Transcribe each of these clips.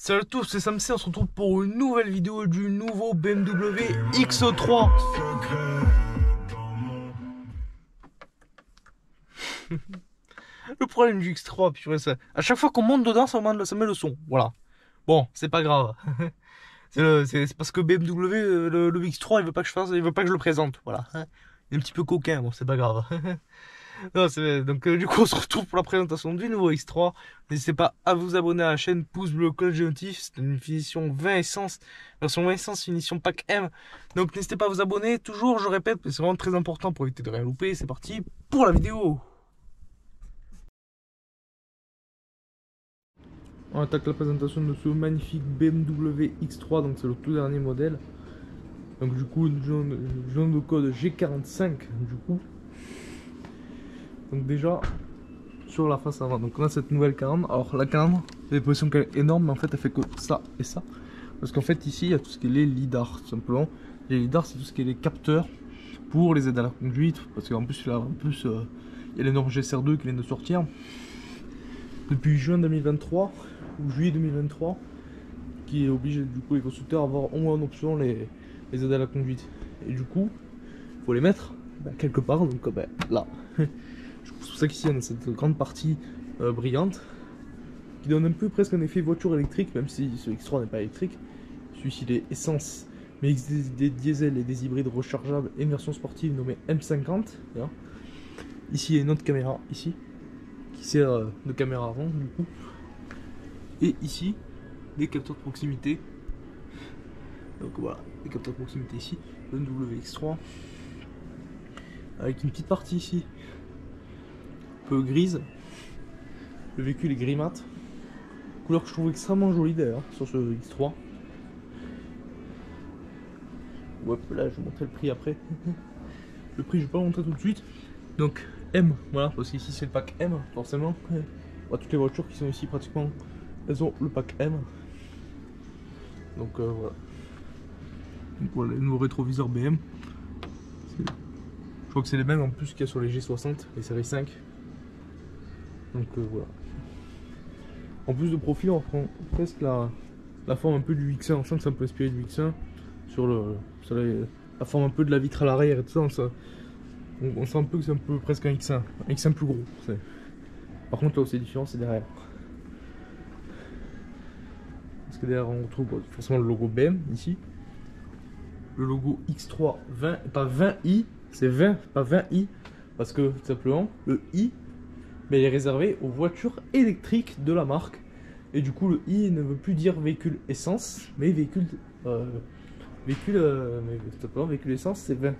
Salut à tous, c'est Samsé, on se retrouve pour une nouvelle vidéo du nouveau BMW X3. Le problème du X3, purée, c'est à chaque fois qu'on monte dedans, ça met le son. Voilà. Bon, c'est pas grave. C'est parce que BMW, le X3, il veut pas que je fasse, il veut pas que je le présente. Voilà. Il est un petit peu coquin, bon, c'est pas grave. Non, donc du coup on se retrouve pour la présentation du nouveau X3. N'hésitez pas à vous abonner à la chaîne, pouce bleu, cloche de notif. C'est une finition 20 essence, version 20 essence, finition pack M. Donc n'hésitez pas à vous abonner, toujours je répète, c'est vraiment très important pour éviter de rien louper. C'est parti pour la vidéo. On attaque la présentation de ce magnifique BMW X3, donc c'est le tout dernier modèle. Donc du coup, je donne le code G45 du coup. Donc déjà, sur la face avant, donc on a cette nouvelle calandre. Alors la calandre, j'ai l'impression qu'elle est énorme, mais en fait elle fait que ça et ça. Parce qu'en fait ici, il y a tout ce qui est les lidars, tout simplement. Les lidars, c'est tout ce qui est les capteurs pour les aides à la conduite. Parce qu'en plus, là, il y a les normes GSR2 qui viennent de sortir. Depuis juin 2023, ou juillet 2023, qui oblige du coup les constructeurs à avoir au moins en option les aides à la conduite. Et du coup, il faut les mettre quelque part, donc là. C'est pour ça qu'ici on a cette grande partie brillante qui donne un peu presque un effet voiture électrique, même si ce X3 n'est pas électrique. Celui-ci il est essence, mais il existe des diesels et des hybrides rechargeables et une version sportive nommée M50. Là. Ici il y a une autre caméra ici qui sert de caméra avant du coup. Et ici des capteurs de proximité. Donc voilà, les capteurs de proximité ici, le WX3 avec une petite partie ici peu grise. Le véhicule est gris mat, couleur que je trouve extrêmement jolie d'ailleurs sur ce X3. Hop là, je vais montrer le prix après. Le prix je vais pas le montrer tout de suite. Donc M, voilà, parce qu'ici c'est le pack M forcément. Toutes les voitures qui sont ici pratiquement, elles ont le pack M. Donc voilà. Donc voilà, les nouveaux rétroviseurs BM. Je crois que c'est les mêmes en plus qu'il y a sur les G60, les séries 5. Donc voilà. En plus de profil, on prend presque la forme un peu du X1. On sent que c'est un peu inspiré du X1 sur la forme un peu de la vitre à l'arrière et tout ça. On sent un peu que c'est un peu presque un X1 plus gros. Par contre, là où c'est différent, c'est derrière. Parce que derrière, on retrouve forcément le logo BM ici. Le logo X3 20, pas 20i, c'est 20, pas 20i. Parce que tout simplement, le i, mais il est réservé aux voitures électriques de la marque. Et du coup, le i ne veut plus dire véhicule essence, mais véhicule essence, c'est 20.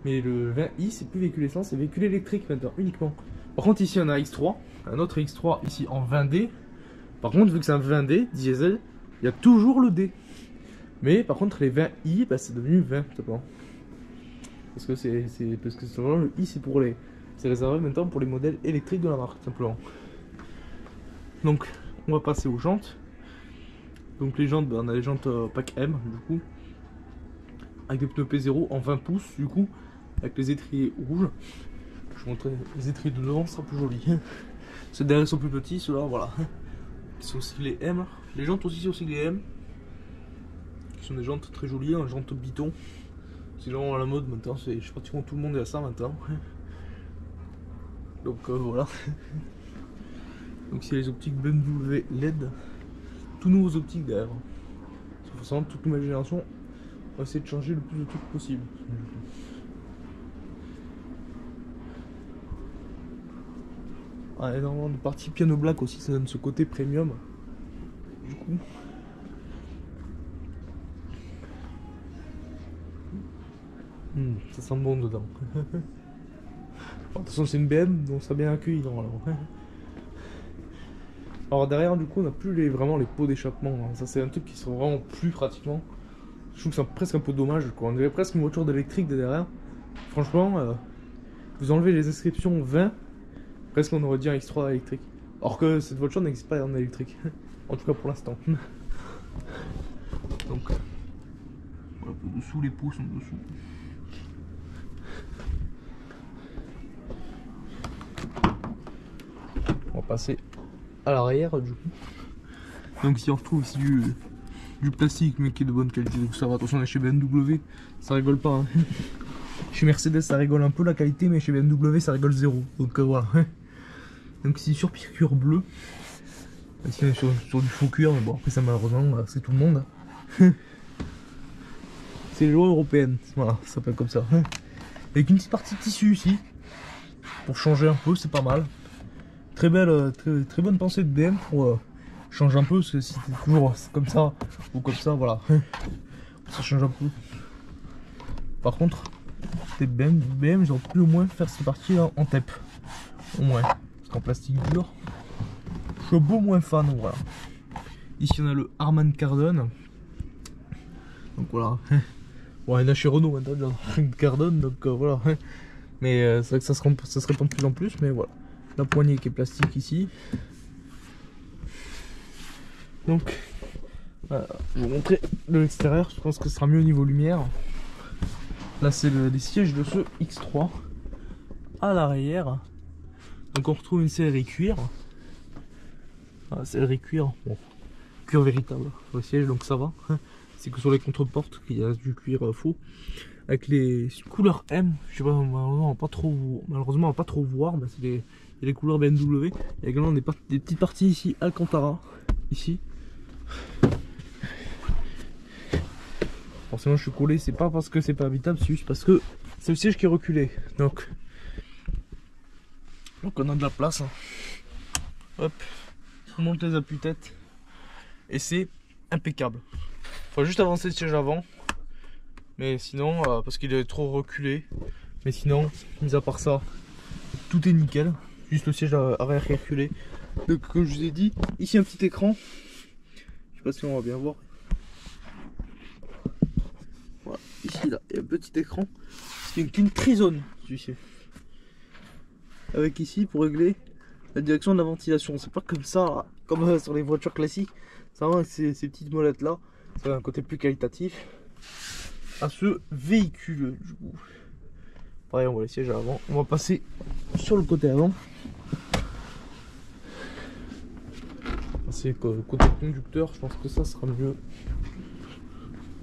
Mais le 20i, c'est plus véhicule essence, c'est véhicule électrique maintenant, uniquement. Par contre, ici, on a X3, un autre X3 ici en 20D. Par contre, vu que c'est un 20D diesel, il y a toujours le D. Mais par contre, les 20i, c'est devenu 20, tout simplement. Parce que simplement le i, c'est réservé maintenant pour les modèles électriques de la marque, simplement. Donc, on va passer aux jantes. Donc les jantes, on a les jantes pack M, du coup, avec des pneus P0 en 20 pouces, du coup, avec les étriers rouges. Je vais vous montrer les étriers de devant, ça sera plus joli. Ceux derrière sont plus petits, ceux-là, voilà. Ils sont siglés M. Les jantes aussi sont siglées M. Qui sont des jantes très jolies, hein, jantes biton. C'est vraiment à la mode maintenant, je sais pratiquement tout le monde est à ça maintenant. Donc voilà. Donc c'est les optiques BMW LED. Tout nouveaux optiques derrière. C'est forcément toute nouvelle génération. On va essayer de changer le plus de trucs possible. Ah, énormément de parties piano black aussi, ça donne ce côté premium. Du coup. Ça sent bon dedans. Bon, de toute façon c'est une BM, donc ça a bien accueilli normalement. Alors derrière du coup on n'a plus vraiment les pots d'échappement. Hein. Ça c'est un truc qui sont vraiment plus pratiquement. Je trouve que c'est presque un peu dommage quoi. On dirait presque une voiture d'électrique de derrière. Franchement, vous enlevez les inscriptions 20, presque on aurait dit un X3 électrique. Or que cette voiture n'existe pas en électrique. En tout cas pour l'instant. Donc voilà, dessous les pots sont dessous. On va passer à l'arrière du coup. Donc si on retrouve aussi du plastique mais qui est de bonne qualité, donc ça va. Attention, on est chez BMW, ça rigole pas. Hein. Chez Mercedes ça rigole un peu la qualité, mais chez BMW ça rigole zéro. Donc voilà. Donc c'est sur piqûre bleue. Ici on est sur du faux cuir, mais bon après ça malheureusement c'est tout le monde. C'est les lois européennes, voilà, ça s'appelle comme ça. Avec une petite partie de tissu ici, pour changer un peu, c'est pas mal. Très belle, très bonne pensée de BM pour changer un peu, parce que si c'est toujours comme ça ou comme ça, voilà, ça change un peu. Par contre, les BM, ils ont pu au moins faire cette partie là en TEP, au moins, parce qu'en plastique dur, je suis un peu moins fan, voilà. Ici on a le Harman Kardon, donc voilà. Bon, il y en a chez Renault maintenant, Kardon, donc voilà. Mais c'est vrai que ça se répand de plus en plus, mais voilà. La poignée qui est plastique ici. Donc, voilà. Je vais vous montrer de l'extérieur, je pense que ce sera mieux au niveau lumière. Là, c'est les sièges de ce X3 à l'arrière. Donc, on retrouve une sellerie cuir. Ah, sellerie cuir, bon, cuir véritable sur le siège, donc ça va. C'est que sur les contreportes qu'il y a du cuir faux. Avec les couleurs M, je sais pas, malheureusement on va pas trop voir, mais c'est les couleurs BMW. Il y a également des petites parties ici, Alcantara, ici. Forcément je suis collé, c'est pas parce que c'est pas habitable, c'est juste parce que c'est le siège qui est reculé. Donc on a de la place. Hein. Hop, on monte les appuis-têtes. Et c'est impeccable. Faut juste avancer le siège avant. Mais sinon, parce qu'il est trop reculé. Mais sinon, mis à part ça, tout est nickel. Juste le siège arrière qui est reculé. Donc comme je vous ai dit, ici un petit écran. Je sais pas si on va bien voir. Voilà, ici là, il y a un petit écran. C'est une trisone, celui-ci. Avec ici pour régler la direction de la ventilation. C'est pas comme ça, là, comme sur les voitures classiques. Ça va avec ces petites molettes là. Ça a un côté plus qualitatif à ce véhicule. Du coup, pareil, on voit les sièges à l'avant. On va passer sur le côté avant. C'est côté conducteur, je pense que ça sera mieux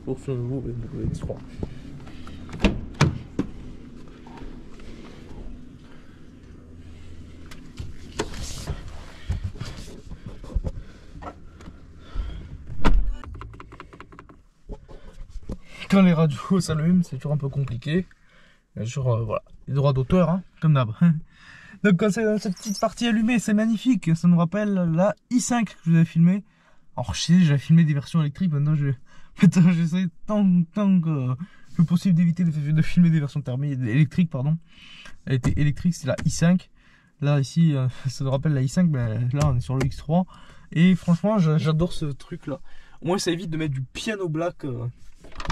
pour ce nouveau BMW X3. Quand les radios s'allument, c'est toujours un peu compliqué. Bien sûr, voilà, les droits d'auteur, hein, comme d'hab. Donc quand c'est dans cette petite partie allumée, c'est magnifique. Ça nous rappelle la i5 que je vous avais filmé. Alors je sais, j'avais filmé des versions électriques. Maintenant, j'essaie tant que possible d'éviter de filmer des versions thermiques, électriques, pardon. Elle était électrique, c'est la i5. Là ici, ça nous rappelle la i5, mais là on est sur le X3. Et franchement, j'adore ce truc-là. Au moins, ça évite de mettre du piano black.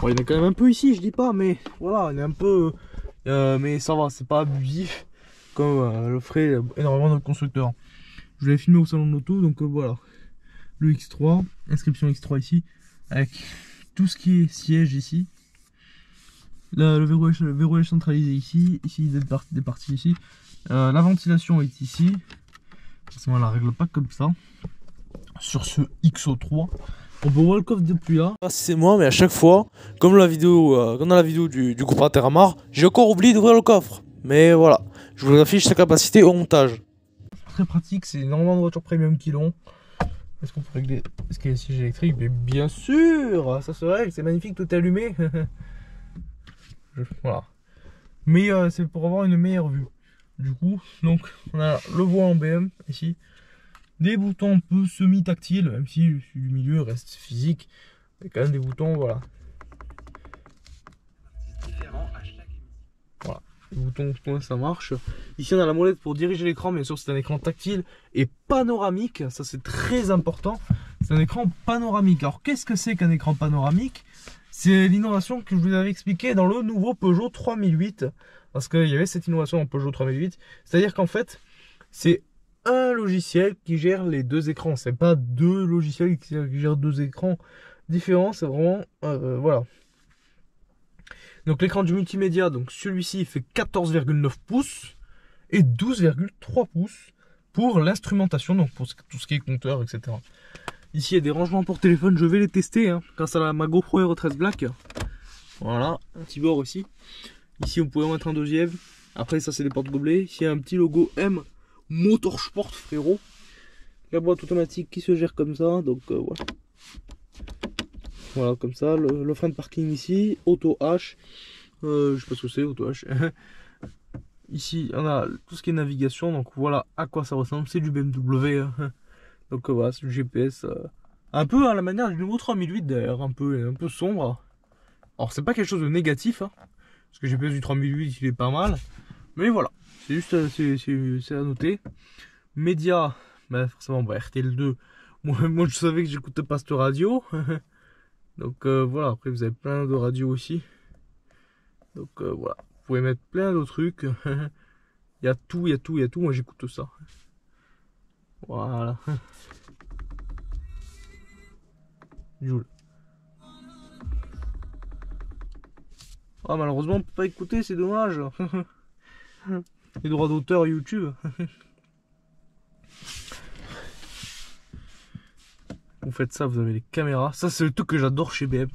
Bon, il y en a quand même un peu ici, je dis pas, mais voilà, il y a un peu. Mais ça va, c'est pas abusif comme le ferait énormément de constructeurs. Je l'ai filmé au salon de l'auto, donc voilà. Le X3, inscription X3 ici, avec tout ce qui est siège ici. Là, le verrouillage centralisé ici, des parties ici. La ventilation est ici. On la règle pas comme ça. Sur ce XO3. On peut voir le coffre depuis là. C'est moi, mais à chaque fois, comme dans la vidéo du groupe Interamar, j'ai encore oublié d'ouvrir le coffre. Mais voilà, je vous affiche sa capacité au montage. Très pratique, c'est énormément de voitures premium qui l'ont. Est-ce qu'on peut régler? Est-ce qu'il y a des sièges électriques? Mais bien sûr, ça se règle, c'est magnifique, tout est allumé. Voilà. Mais c'est pour avoir une meilleure vue. Du coup, donc on a le volant en BM ici. Des boutons un peu semi-tactiles, même si celui du milieu reste physique. Il y a quand même des boutons, voilà. Voilà, les boutons, comment ça marche. Ici on a la molette pour diriger l'écran, bien sûr c'est un écran tactile et panoramique, ça c'est très important. C'est un écran panoramique. Alors qu'est-ce que c'est qu'un écran panoramique? C'est l'innovation que je vous avais expliqué dans le nouveau Peugeot 3008. Parce qu'il y avait cette innovation dans Peugeot 3008. C'est-à-dire qu'en fait, c'est un logiciel qui gère les deux écrans. C'est pas deux logiciels qui gèrent deux écrans différents. C'est vraiment voilà. Donc l'écran du multimédia, donc celui-ci fait 14,9 pouces et 12,3 pouces pour l'instrumentation, donc pour tout ce qui est compteur, etc. Ici il y a des rangements pour téléphone, je vais les tester hein, grâce à ma GoPro Hero 13 Black. Voilà, un petit bord aussi. Ici on pouvait en mettre un deuxième. Après ça c'est des porte-gobelets. Ici il y a un petit logo M Motorsport frérot. La boîte automatique qui se gère comme ça, donc voilà. Voilà comme ça, le frein de parking ici, auto H. Je sais pas ce que c'est, auto H. Ici on a tout ce qui est navigation, donc voilà à quoi ça ressemble, c'est du BMW. Donc voilà, c'est le GPS. Un peu à la manière du nouveau 3008 d'ailleurs, un peu sombre. Alors c'est pas quelque chose de négatif, hein, parce que le GPS du 3008 il est pas mal. Mais voilà, c'est juste c'est à noter. Média, bah forcément bah, RTL2. Moi je savais que j'écoutais pas cette radio. Donc voilà, après vous avez plein de radios aussi. Donc voilà, vous pouvez mettre plein de trucs. Il y a tout, moi j'écoute ça. Voilà. Joule. Ah malheureusement on peut pas écouter, c'est dommage. Les droits d'auteur YouTube. Vous faites ça, vous avez les caméras. Ça c'est le truc que j'adore chez BM.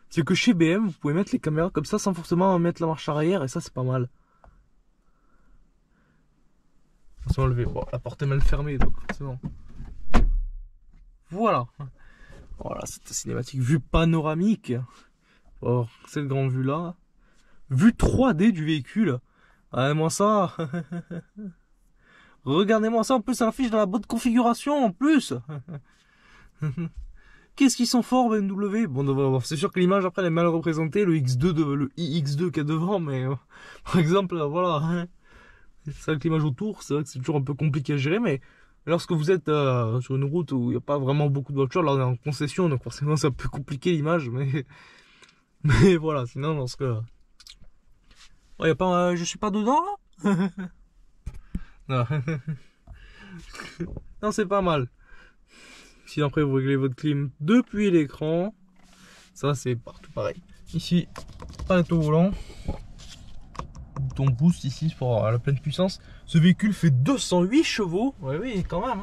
C'est que chez BM vous pouvez mettre les caméras comme ça sans forcément mettre la marche arrière. Et ça c'est pas mal. On s'est enlevé. Bon, la porte est mal fermée donc c'est bon. Voilà. Voilà, cette cinématique vue panoramique. Oh, cette grande vue là. Vue 3D du véhicule. Regardez-moi ça. Regardez-moi ça. En plus, ça affiche dans la bonne configuration en plus. Qu'est-ce qu'ils sont forts BMW. Bon, c'est sûr que l'image après elle est mal représentée. Le X2 le iX2 qu'il y a devant, mais par exemple, voilà. C'est ça que l'image autour, c'est vrai que c'est toujours un peu compliqué à gérer, mais lorsque vous êtes sur une route où il n'y a pas vraiment beaucoup de voitures, là on est en concession, donc forcément c'est un peu compliqué l'image, mais voilà, sinon lorsque... Oh, y a pas, je suis pas dedans là. Non, non c'est pas mal. Si après vous réglez votre clim depuis l'écran, ça c'est partout pareil. Ici, pas de volant. Bouton boost ici pour la pleine puissance. Ce véhicule fait 208 chevaux. Ouais, oui, quand même.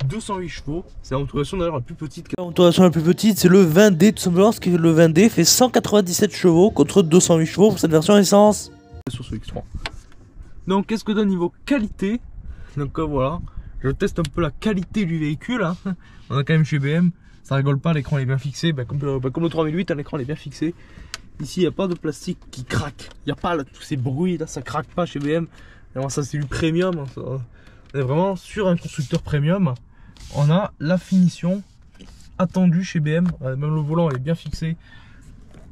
208 chevaux. C'est la motorisation d'ailleurs la plus petite. La motorisation la plus petite, c'est le 20D tout simplement. Ce qui est le 20D fait 197 chevaux contre 208 chevaux pour cette version essence. Sur ce X3. Donc, qu'est-ce que donne niveau qualité? Donc, voilà. Je teste un peu la qualité du véhicule. Hein. On a quand même chez BM. Ça rigole pas, l'écran est bien fixé. Comme le 3008, l'écran est bien fixé. Ici, il n'y a pas de plastique qui craque. Il n'y a pas tous ces bruits là, ça craque pas chez BM. Alors, ça, c'est du premium. Hein, ça. On est vraiment sur un constructeur premium. On a la finition attendue chez BM. Même le volant, il est bien fixé.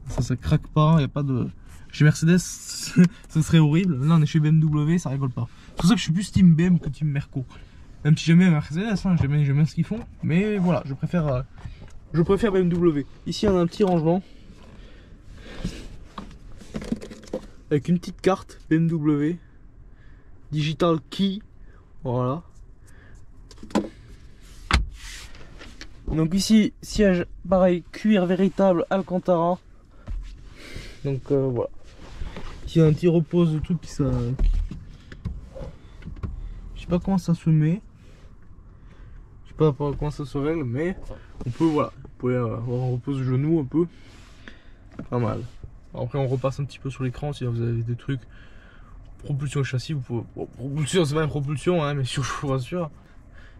Ça craque pas. Il n'y a pas de. Chez Mercedes, ce serait horrible. Là, on est chez BMW, ça rigole pas. C'est pour ça que je suis plus team BM que team Merco. Même si j'aime bien Mercedes, hein, j'aime bien ce qu'ils font. Mais voilà, je préfère BMW. Ici, on a un petit rangement. Avec une petite carte BMW Digital Key, voilà. Donc ici siège pareil cuir véritable Alcantara. Donc voilà. Ici un petit repose de truc qui ça. Je sais pas comment ça se met. Je sais pas comment ça se règle, mais on peut voilà. Vous pouvez avoir un repose de genou un peu. Pas mal. Après on repasse un petit peu sur l'écran si vous avez des trucs. Propulsion châssis, vous pouvez. Bon, propulsion c'est pas une propulsion hein, mais je vous rassure.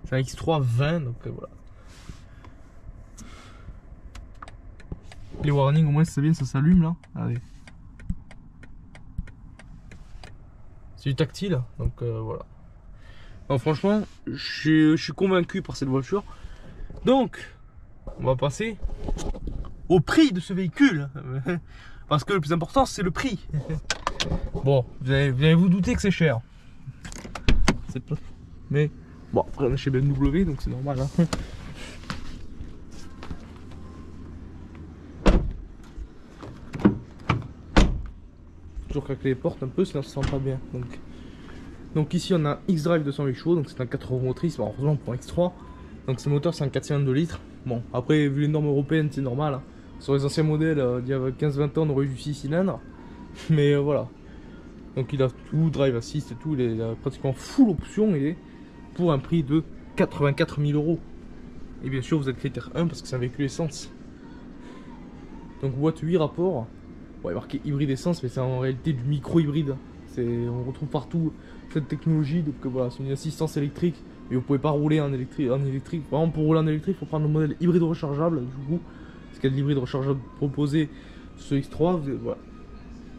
C'est un X3 20 donc voilà. Les warnings au moins c'est bien, ça s'allume là. Allez. C'est du tactile donc voilà. Alors, franchement je suis convaincu par cette voiture. Donc on va passer au prix de ce véhicule. Parce que le plus important c'est le prix. Bon, vous allez vous douter que c'est cher. C'est pas... Mais bon, après on est chez BMW donc c'est normal. Hein. Toujours craquer les portes un peu, sinon ça sent pas bien. Donc ici on a X-Drive 208 chevaux, donc c'est un 4 roues motrices, bon, heureusement pour un X3. Donc ce moteur c'est un 4 cylindres de litres. Bon, après vu les normes européennes c'est normal. Hein. Sur les anciens modèles, il y a 15-20 ans on aurait eu du 6 cylindres. Mais voilà. Donc il a tout, drive assist et tout, il a pratiquement full option, il est pour un prix de 84 000 €. Et bien sûr vous êtes critère 1 parce que c'est un véhicule essence. Donc boîte 8 rapports. Bon, il est marqué hybride essence, mais c'est en réalité du micro-hybride. On retrouve partout cette technologie. Donc voilà, c'est une assistance électrique. Mais vous pouvez pas rouler en électrique. Vraiment, pour rouler en électrique, il faut prendre le modèle hybride rechargeable. Du coup, parce qu'il y a de l'hybride rechargeable proposé sur ce X3. Voilà.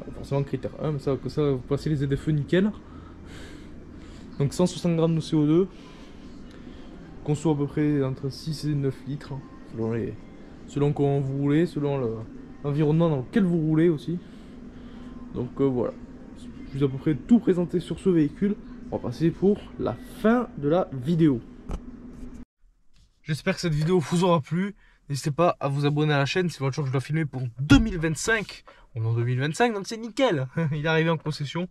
Alors, forcément critère 1, mais ça, vous passez les ZFE nickel. Donc 160 grammes de CO2. Conso à peu près entre 6 et 9 litres. Selon comment vous roulez, selon l'environnement dans lequel vous roulez aussi. Donc voilà. Je vous ai à peu près tout présenté sur ce véhicule. On va passer pour la fin de la vidéo. J'espère que cette vidéo vous aura plu. N'hésitez pas à vous abonner à la chaîne. C'est une voiture que je dois filmer pour 2025. On est en 2025, donc c'est nickel. Il est arrivé en concession.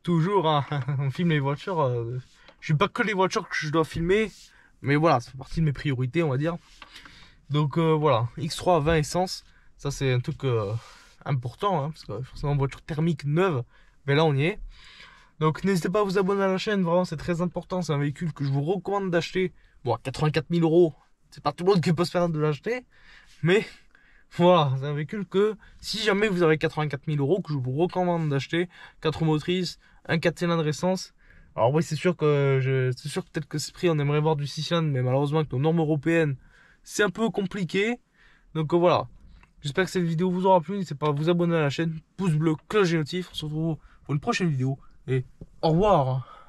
Toujours, hein, on filme les voitures. Je suis pas que les voitures que je dois filmer. Mais voilà, ça fait partie de mes priorités, on va dire. Donc voilà, X3 20 essence. Ça c'est un truc important, hein, parce que forcément voiture thermique neuve. Mais là on y est. Donc n'hésitez pas à vous abonner à la chaîne, vraiment c'est très important. C'est un véhicule que je vous recommande d'acheter. Bon, à 84 000 €, c'est pas tout le monde qui peut se permettre de l'acheter. Mais voilà, c'est un véhicule que si jamais vous avez 84 000 €, que je vous recommande d'acheter. 4 motrices, un 4 cylindres essence. Alors oui, c'est sûr que peut-être que ce prix on aimerait voir du 6 cylindres, mais malheureusement avec nos normes européennes, c'est un peu compliqué. Donc voilà. J'espère que cette vidéo vous aura plu. N'hésitez pas à vous abonner à la chaîne. Pouce bleu, cloche et notif. On se retrouve pour une prochaine vidéo. Et au revoir.